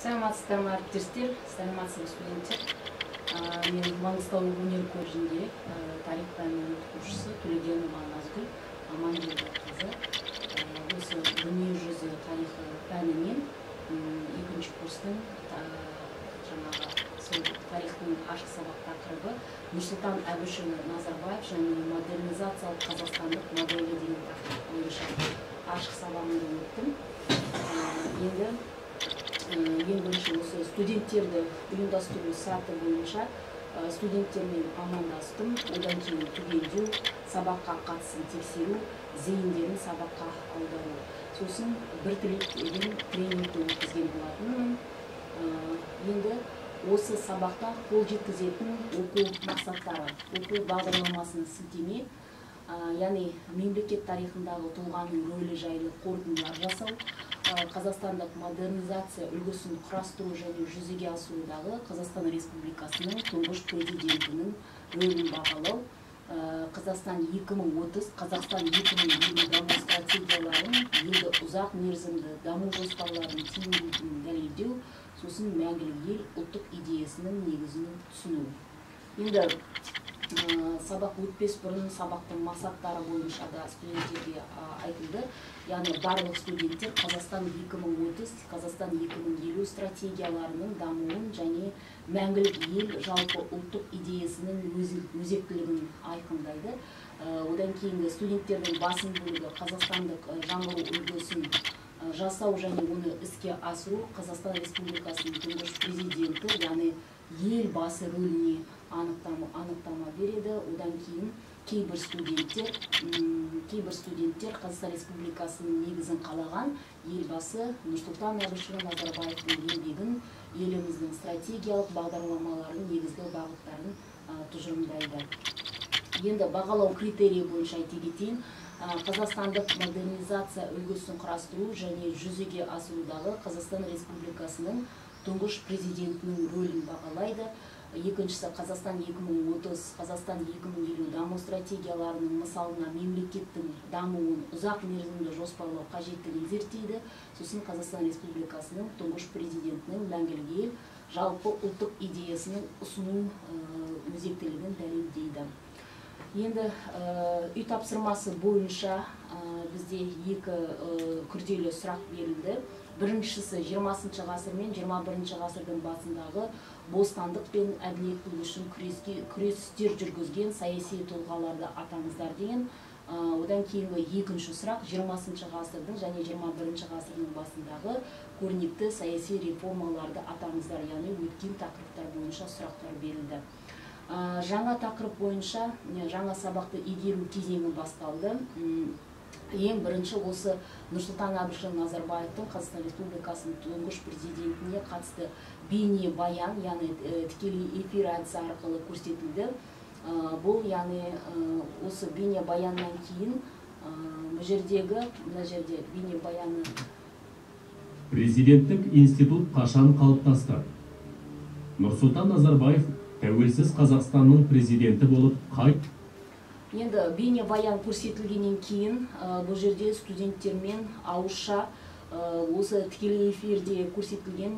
Саламатсыздар ма әріптестер, саламатсыз студенттер. Мен Маңғыстау өнер колледжінде тарих пәнінің оқытушысы Төлегенова Назгүл Амангелдіқызы. Осы дүниежүзі тарихы пәнінен екінші курстың тарихтың ашық сабақ тақырыбы Нұрсұлтан Әбішұлы Назарбаев және модернизациялық қазақстандық моделі деген тақырып бойынша ашық сабағымды өттім. Енді ең бірінші осы студенттерді ұйымдастыру саты бойынша студенттермен амандастым. Одан кейін түгендеу, сабаққа қатысын тексеру, зейіндерін сабаққа аудару. Сосын бір деген тренингті өткізген болатынмын. Енді осы сабақта қол жеткізетін оқу мақсаттары, оқу бағдарламасының сілтеме, яғни мемлекет тарихындағы тұлғаның рөлі жайлы қорытындылар жасау, Қазақстандық модернизация үлгісін құрастыру және жүзеге асырудағы Қазақстан Республикасының тұңғыш президентінің рөлін бағалау, Қазақстан 2030, Қазақстан 2050 даму стратегияларын, елді ұзақ мерзімді даму жоспарларын тиімділігін дәлелдеу, сосын мәңгілік ел ұлттық идеясының негізін түсіну. Енді сабақ өтпес бұрын сабақтың мақсаттары бойынша да студенттерге айтылды. Яғни барлық студенттер Қазақстан 2030, Қазақстан 2050 стратегияларының дамуын және мәңгілік ел жалпы ұлттық идеясының өзектілігін айқындайды. Одан кейінгі студенттердің басым бөлігі Қазақстандық жаңғыру үлгісін жасау және оны іске асыру Қазақстан Республикасының тұңғыш президенті, яғни ел басы рөліне анықтама береді. Одан кейін кейбір студенттер Қазақстан Республикасының негізін қалаған елбасы Нұрсұлтан Әбішұлы Назарбаевтың еңбегін, еліміздің стратегиялық бағдарламаларын, негізгі бағыттарын тұжырымдайды. Енді бағалау критерийі бойынша айта кетейін. Қазақстандық модернизация үлгісін құрастыру және жүзеге асырудағы Қазақстан Республикасының тұңғыш президентінің рөлін бағалайды. Екіншісі Қазақстан 2030, Қазақстан 2050 даму стратегияларының мысалына мемлекеттің дамуын ұзақ мерзімді жоспарлау қажеттігін зерттейді. Сосын Қазақстан Республикасының тұңғыш президентінің мәңгілік ел жалпы ұлттық идеясының ұсыну өзектілігін дәлелдейді. Енді үй тапсырмасы бойынша бізде екі күрделі сұрақ берілді. Біріншісі 20 ғасыр мен 21 ғасырдың басындағы бостандық пен әділеттілік үшін күрестер жүргізген саяси тұлғаларды атаңыздар деген. Одан кейінгі екінші сұрақ 20 ғасырдың және 21 ғасырдың басындағы көрнекті саяси реформаларды атаңыздар, яғни өткен тақырыптар бойынша сұрақтар берілді. Жаңа тақырып бойынша жаңа сабақты игеру кезеңі басталды. Ең бірінші осы Нұрсұлтан Әбішұлы Назарбаевтың Қазақстан Республикасының тұңғыш президентіне қатысты бейне баян, яғни тікелей эфир әдісі арқылы көрсетілді. Бұл яғни осы бейне баяннан кейін мына жерде бейне баяны. Президенттік институт қашан қалыптасты? Нұрсұлтан Назарбаев тәуелсіз Қазақстанның президенті болып қайт? Енді бейне баян көрсетілгеннен кейін бұл жерде студенттермен ауызша осы тікелей эфирде көрсетілген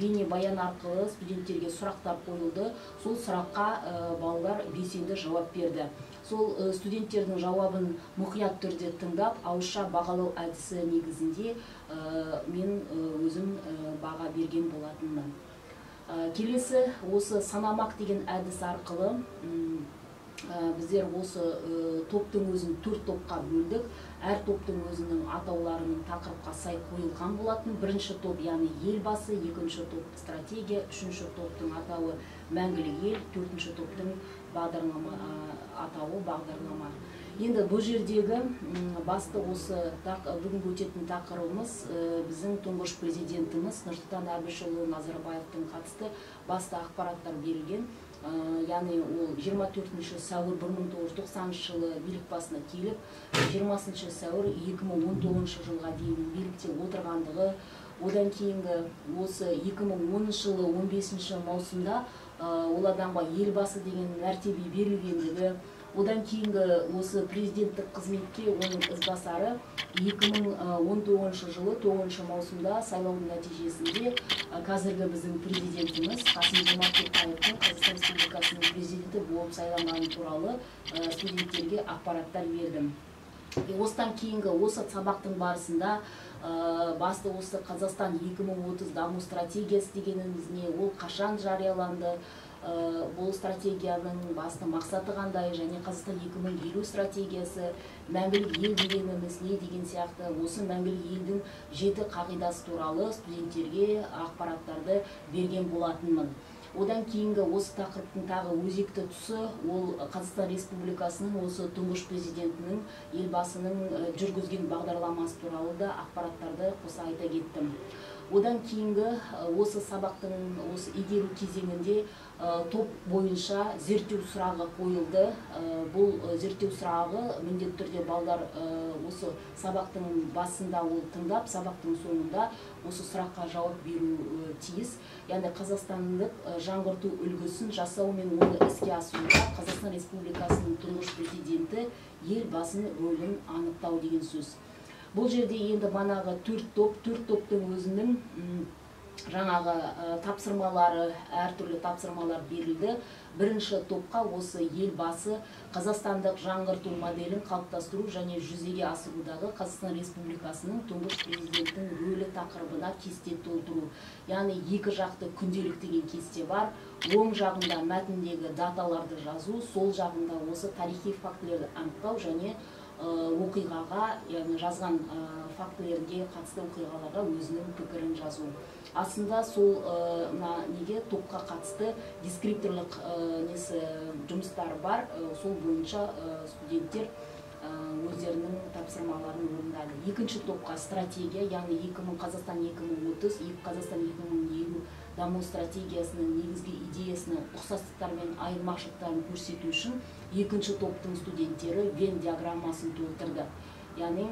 бейне баян арқылы студенттерге сұрақтар қойылды. Сол сұраққа балалар белсенді жауап берді. Сол студенттердің жауабын мұқият түрде тыңдап, ауызша бағалау әдісі негізінде мен өзім баға берген болатынмын. Келесі осы санамақ деген әдіс арқылы біздер осы топтың өзін 4 топқа бөлдік. Әр топтың өзінің атауларының тақырыпқа сай қойылған болатын. Бірінші топ, яғни елбасы, екінші топ стратегия, үшінші топтың атауы мәңгілік ел, төртінші топтың атауы бағдарлама. Енді бұл жердегі басты осы бүгінгі өтетін тақырыбымыз біздің тұңғыш президентіміз Нұрсұлтан Әбішұлы Назарбаевтың қатысты басты ақпараттар берілген. Яғни ол 24 сәуір 1990 жылы билік басына келіп, 20 сәуір 2019 жылға дейін билікте отырғандығы, одан кейінгі осы 2010 жылы 15 маусымда ол адамға елбасы деген мәртебе берілгендігі, одан кейінгі осы президенттік қызметке оның ізбасары 2019 жылы 9 маусымда сайлаудың нәтижесінде қазіргі біздің президентimiz Қасым-Жомарт Тоқаевтың Қазақстан Республикасының президенті болып сайланғаны туралы студенттерге ақпараттар бердім. Осыдан кейінгі осы сабақтың барысында басты осы Қазақстан 2030 даму стратегиясы дегеніміз не, ол қашан жарияланды, бұл стратегияның басты мақсаты қандай, және Қазақстан 2050 стратегиясы, мәңгілік ел дегеніміз не деген сияқты осы мәңгілік елдің 7 қағидасы туралы студенттерге ақпараттарды берген болатынмын. Одан кейінгі осы тақырыптың тағы өзекті тұсы ол Қазақстан Республикасының осы тұңғыш президентінің елбасының жүргізген бағдарламасы туралы да ақпараттарды қоса айта кеттім. Одан кейінгі осы сабақтың осы игеру кезеңінде топ бойынша зерттеу сұрағы қойылды. Бұл зерттеу сұрағы міндетті түрде балдар осы сабақтың басында ол тыңдап, сабақтың соңында осы сұраққа жауап беру тиіс. Яғни қазақстандық жаңғырту үлгісін жасау мен оны іске асыруда Қазақстан Республикасының тұңғыш президенті елбасының рөлін анықтау деген сөз. Бұл жерде енді манағы 4 топтың өзінің жаңағы тапсырмалары, әртүрлі тапсырмалар берілді. Бірінші топқа осы елбасы Қазақстандық жаңғырту моделін қалыптастыру және жүзеге асырудағы Қазақстан Республикасының тұңғыш президенттің рөлі тақырыбына кесте толтыру. Яғни екі жақты күнделік деген кесте бар. Оң жағында мәтіндегі даталарды жазу, сол жағында осы тарихи фактілерді анықтау және оқиғаға, яғни жазған фактілерге қатысты оқиғаларға өзінің пікірін жазу. Асында сол неге топқа қатысты дескрипторлық жұмыстар бар, сол бойынша студенттер өздерінің тапсырмаларын орындады. Екінші топқа стратегия, яғни Қазақстан 2030, Қазақстан 2050 даму стратегиясының негізгі идеясының ұқсастықтар мен айырмашылықтарын көрсету үшін екінші топтың студенттері Вен диаграммасын толтырды. Яғни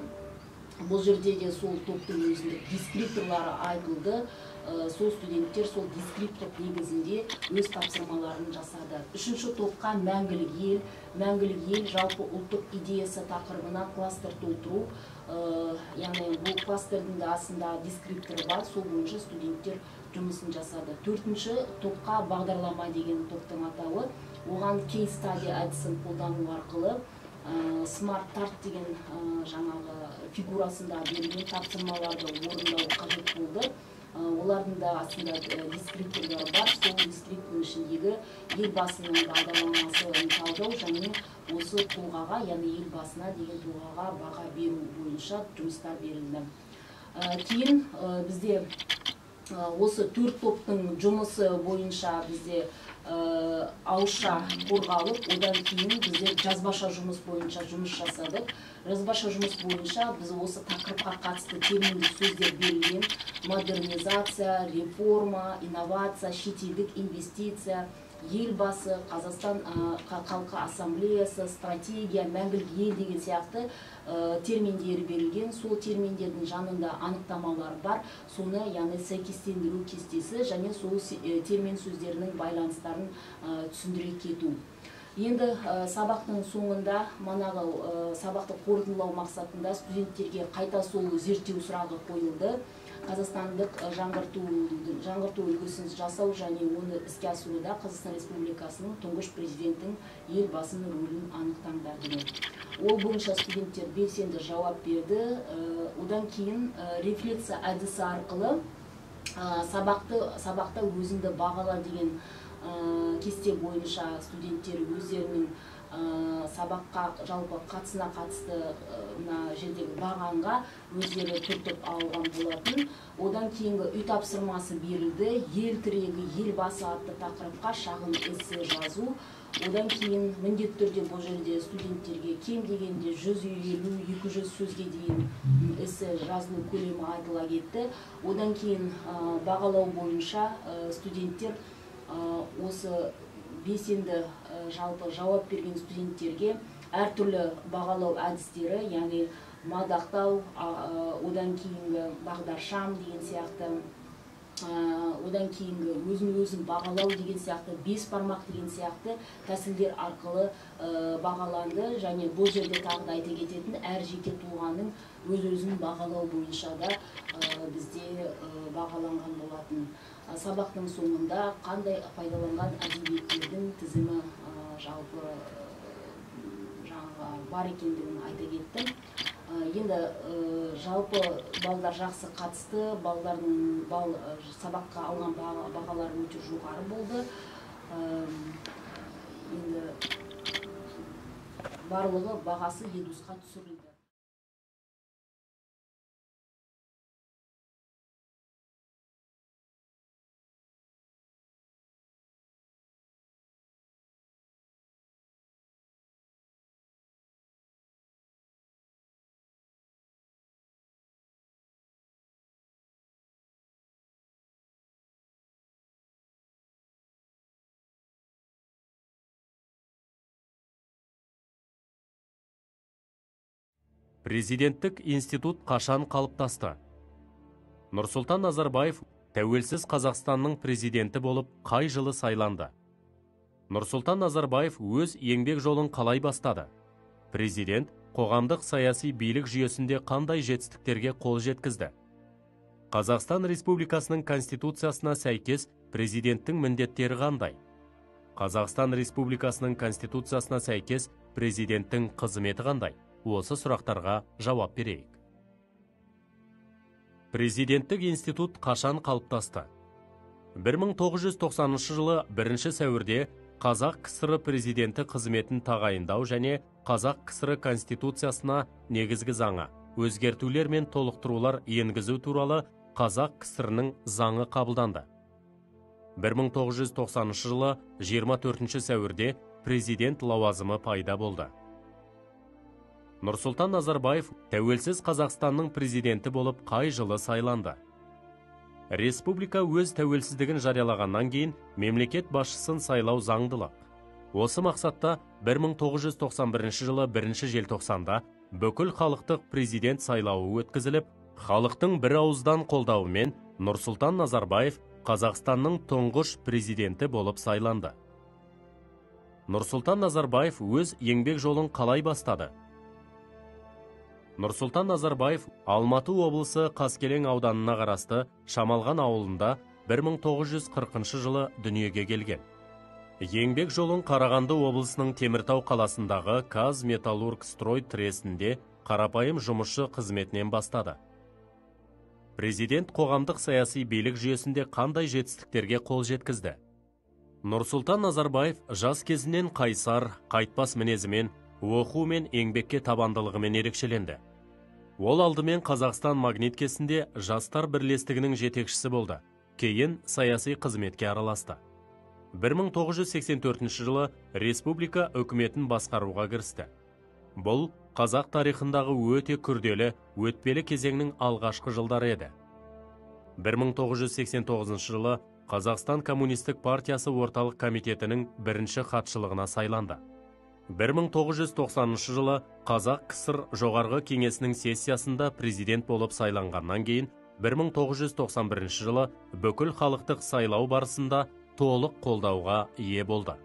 бұл жерде де сол топтың өзіндік дескрипторлары айтылды. Сол студенттер сол дескриптор негізінде өз тапсырмаларын жасады. Үшінші топқа мәңгілік ел жалпы ұлттық идеясы тақырыбына кластер толтыру. Яғни бұл кластердің астында дескрипторы бар, сол бойынша студенттер жұмысын жасады. Төртінші топқа бағдарлама деген топтың атауы. Оған кейс стади әдісін қолдану арқылы смарт тарт деген жаңағы фигурасында берілген тапсырмаларды орындау қажет болды. Олардың да астында дескрипторлары бар. Сол дескриптордың ішіндегі елбасының бағдарламасын талдау және осы тұлғаға, яғни елбасына деген тұлғаға баға беру бойынша жұмыстар берілді. Кейін бізде осы 4 топтың жұмысы бойынша бізде ауызша қорғалып, одан кейін бізде жазбаша жұмыс бойынша жұмыс жасадық. Жазбаша жұмыс бойынша біз осы тақырыпқа қатысты терминдік сөздер берілген: модернизация, реформа, инновация, шетелдік инвестиция, елбасы, Қазақстан халқы ассамблеясы, стратегия, мәңгілік ел деген сияқты терминдері берілген. Сол терминдердің жанында анықтамалар бар. Соны, яғни сәйкестендіру кестесі және сол термин сөздерінің байланыстарын түсіндіре кету. Енді сабақтың соңында, манағы сабақты қорытындылау мақсатында студенттерге қайта сол зерттеу сұрағы қойылды. Қазақстандық жаңғырту үлгісін жасау және оны іске асыруда Қазақстан Республикасының тұңғыш президенттің елбасының рөлін анықтаңдар деген. Ол бойынша студенттер белсенді жауап берді. Одан кейін рефлексия әдісі арқылы сабақта өзіңді бағала деген кесте бойынша студенттер өздерінің сабаққа жалпы қатысына қатысты жердегі бағанға өздері түртіп алған болатын. Одан кейінгі үй тапсырмасы берілді. Ел тірегі, елбасы атты тақырыпқа шағын эссе жазу. Одан кейін міндетті түрде бұл жерде студенттерге кем дегенде 150-200 сөзге дейін эссе жазылу көлемі айтыла кетті. Одан кейін бағалау бойынша студенттер осы белсенді жалпы жауап берген студенттерге әртүрлі бағалау әдістері, яғни мадақтау, одан кейінгі бағдаршам деген сияқты, одан кейінгі өзін бағалау деген сияқты 5 бармақ деген сияқты тәсілдер арқылы бағаланды. Және бұл жерде тағы да айта кететін, әр жеке тұлғаның өзін бағалау бойынша да бізде бағаланған болатын. Сабақтың соңында қандай пайдаланған әдебиеттердің тізімі жалпы бар екендігін айта кеттім. Енді жалпы балдар жақсы қатысты, балдардың сабаққа алған бағалары өте жоғары болды. Енді барлығы бағасы Едусқа түсірілді. Президенттік институт қашан қалыптасты? Нұрсұлтан Назарбаев тәуелсіз Қазақстанның президенті болып қай жылы сайланды? Нұрсұлтан Назарбаев өз еңбек жолын қалай бастады? Президент қоғамдық саяси билік жүйесінде қандай жетістіктерге қол жеткізді? Қазақстан Республикасының Конституциясына сәйкес президенттің міндеттері қандай? Қазақстан Республикасының Конституциясына сәйкес президенттің қызметі қандай? Осы сұрақтарға жауап берейік. Президенттік институт қашан қалыптасты? 1990 жылы 1 сәуірде Қазақ КСР президенті қызметін тағайындау және Қазақ КСР Конституциясына негізгі заңы, өзгертулер мен толықтырулар енгізу туралы Қазақ КСР-ның заңы қабылданды. 1990 жылы 24 сәуірде президент лауазымы пайда болды. Нұрсұлтан Назарбаев тәуелсіз Қазақстанның президенті болып қай жылы сайланды? Республика өз тәуелсіздігін жариялағаннан кейін мемлекет басшысын сайлау заңдылық. Осы мақсатта 1991 жылы 1 желтоқсанда бүкіл халықтық президент сайлауы өткізіліп, халықтың бір ауыздан қолдауымен Нұрсұлтан Назарбаев Қазақстанның тұңғыш президенті болып сайланды. Нұрсұлтан Назарбаев өз еңбек жолын қалай бастады? Нұрсұлтан Назарбаев Алматы облысы Қаскелең ауданына қарасты Шамалған ауылында 1940 жылы дүниеге келген. Еңбек жолын Қарағанды облысының Теміртау қаласындағы Казметаллургстрой трестінде қарапайым жұмысшы қызметінен бастады. Президент қоғамдық саяси билік жүйесінде қандай жетістіктерге қол жеткізді? Нұрсұлтан Назарбаев жас кезінен қайсар, қайтпас мінезімен, оқу мен еңбекке табандылығымен ерекшеленді. Ол алдымен Қазақстан магниткесінде жастар бірлестігінің жетекшісі болды. Кейін саяси қызметке араласты. 1984 жылы республика үкіметін басқаруға кірісті. Бұл қазақ тарихындағы өте күрделі, өтпелі кезеңнің алғашқы жылдары еді. 1989 жылы Қазақстан Коммунистік партиясы орталық комитетінің бірінші хатшылығына сайланды. 1990 жылы Қазақ КСР жоғарғы кеңесінің сессиясында президент болып сайланғаннан кейін 1991 жылы бүкіл халықтық сайлау барысында толық қолдауға ие болды.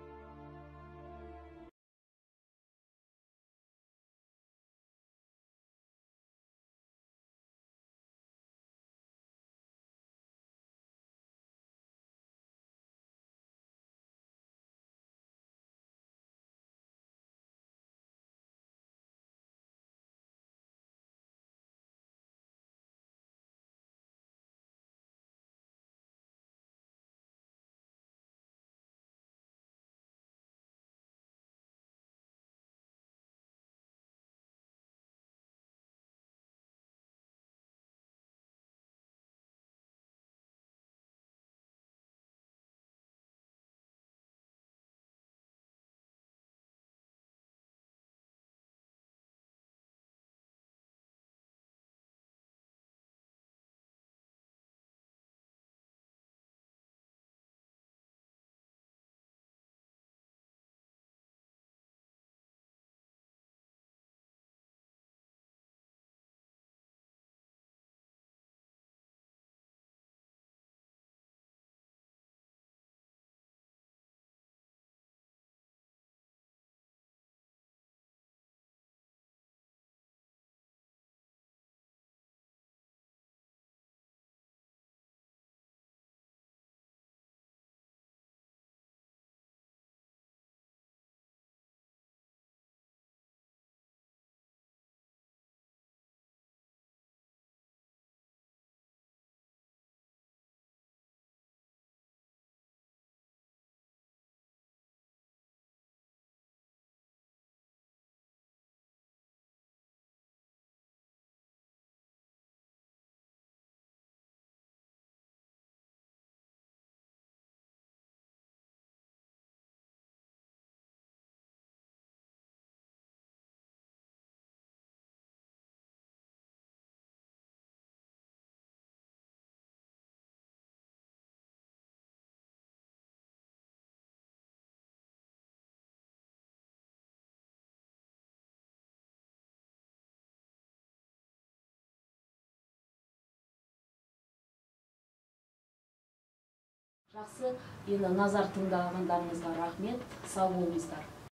Жақсы, енді назар тыңдағандарыңызға рахмет, сау болыңыздар.